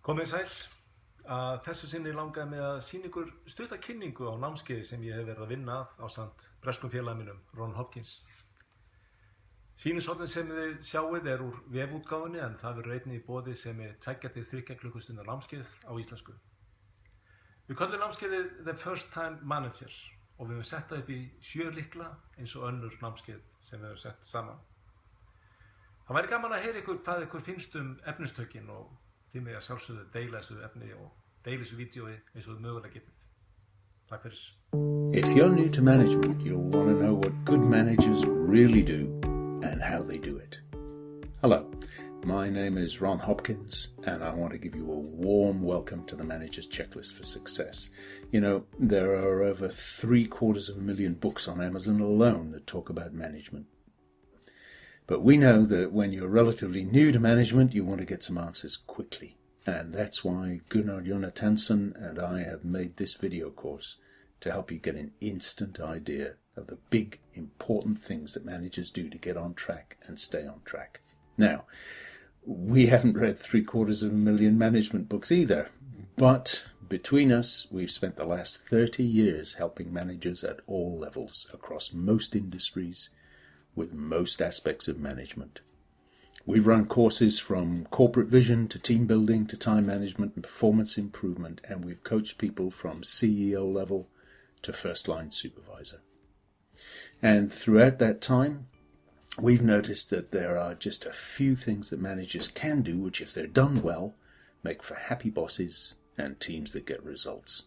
Komið sæl, að þessu sinni langaði mig að sýna ykkur stutta kynningu á námskeiði sem ég hef verið að vinna að ásamt breskum félagi mínum, Ron Hopkins. Sýnishornið sem þið sjáið er úr vefútgáfunni en það verður einnig í boði sem er 2-3 klukkustundar námskeið á íslensku. Við köllum námskeiðið The First Time Manager og við höfum sett það upp í 7 lykla eins og önnur námskeið sem við höfum sett saman. Það væri gaman að heyra ykkur hvað ykkur finnst efnistökin og þið með að sjálfsögðu deila þessu efni og deila þessu vídeói eins og þið mögulega getið. Takk fyrir. If you're new to management, you'll want to know what good managers really do and how they do it. Hello, my name is Ron Hopkins and I want to give you a warm welcome to the Manager's Checklist for Success. You know, there are over 750,000 books on Amazon alone that talk about management. But we know that when you're relatively new to management, you want to get some answers quickly. And that's why Gunnar Jónatansson and I have made this video course to help you get an instant idea of the big, important things that managers do to get on track and stay on track. Now, we haven't read 750,000 management books either, but between us, we've spent the last 30 years helping managers at all levels across most industries, with most aspects of management. We've run courses from corporate vision to team building to time management and performance improvement, and we've coached people from CEO level to first-line supervisor. And throughout that time, we've noticed that there are just a few things that managers can do, which if they're done well, make for happy bosses and teams that get results.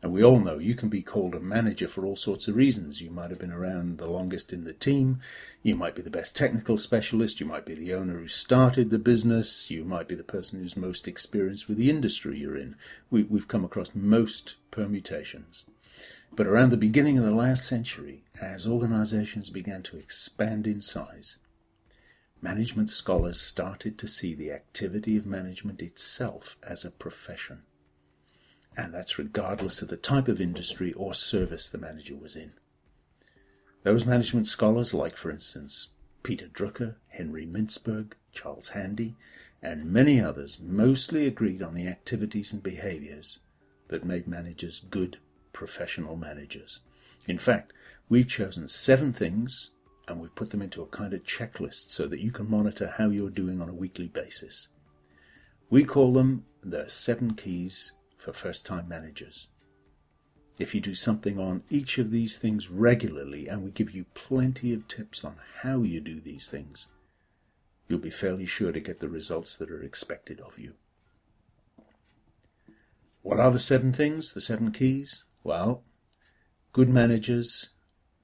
And we all know you can be called a manager for all sorts of reasons. You might have been around the longest in the team. You might be the best technical specialist. You might be the owner who started the business. You might be the person who's most experienced with the industry you're in. We've come across most permutations. But around the beginning of the last century, as organizations began to expand in size, management scholars started to see the activity of management itself as a profession. And that's regardless of the type of industry or service the manager was in. Those management scholars, like for instance Peter Drucker, Henry Mintzberg, Charles Handy, and many others, mostly agreed on the activities and behaviors that made managers good professional managers. In fact, we've chosen 7 things and we've put them into a kind of checklist so that you can monitor how you're doing on a weekly basis. We call them the 7 keys for first-time managers. If you do something on each of these things regularly, and we give you plenty of tips on how you do these things, you'll be fairly sure to get the results that are expected of you. What are the 7 things, the 7 keys? Well, good managers,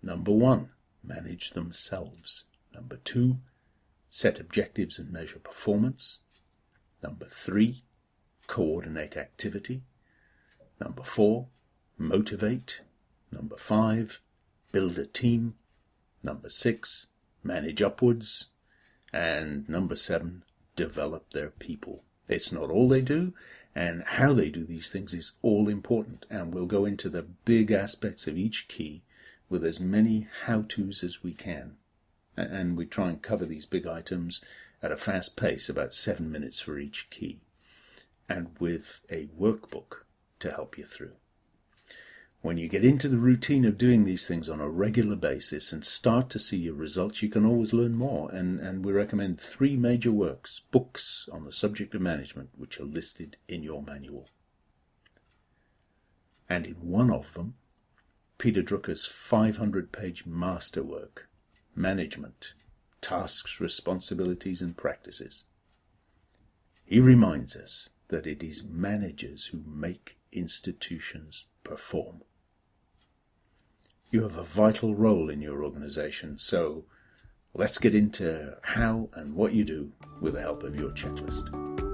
number 1, manage themselves. Number 2, set objectives and measure performance. Number 3, coordinate activity. Number 4, motivate. Number 5, build a team. Number 6, manage upwards. And number 7, develop their people. It's not all they do, and how they do these things is all important, and we'll go into the big aspects of each key with as many how-tos as we can. And we try and cover these big items at a fast pace, about 7 minutes for each key, and with a workbook to help you through. When you get into the routine of doing these things on a regular basis and start to see your results, you can always learn more. And we recommend 3 major books on the subject of management, which are listed in your manual. And in one of them, Peter Drucker's 500-page masterwork, Management, Tasks, Responsibilities and Practices. He reminds us that it is managers who make institutions perform. You have a vital role in your organization, so let's get into how and what you do with the help of your checklist.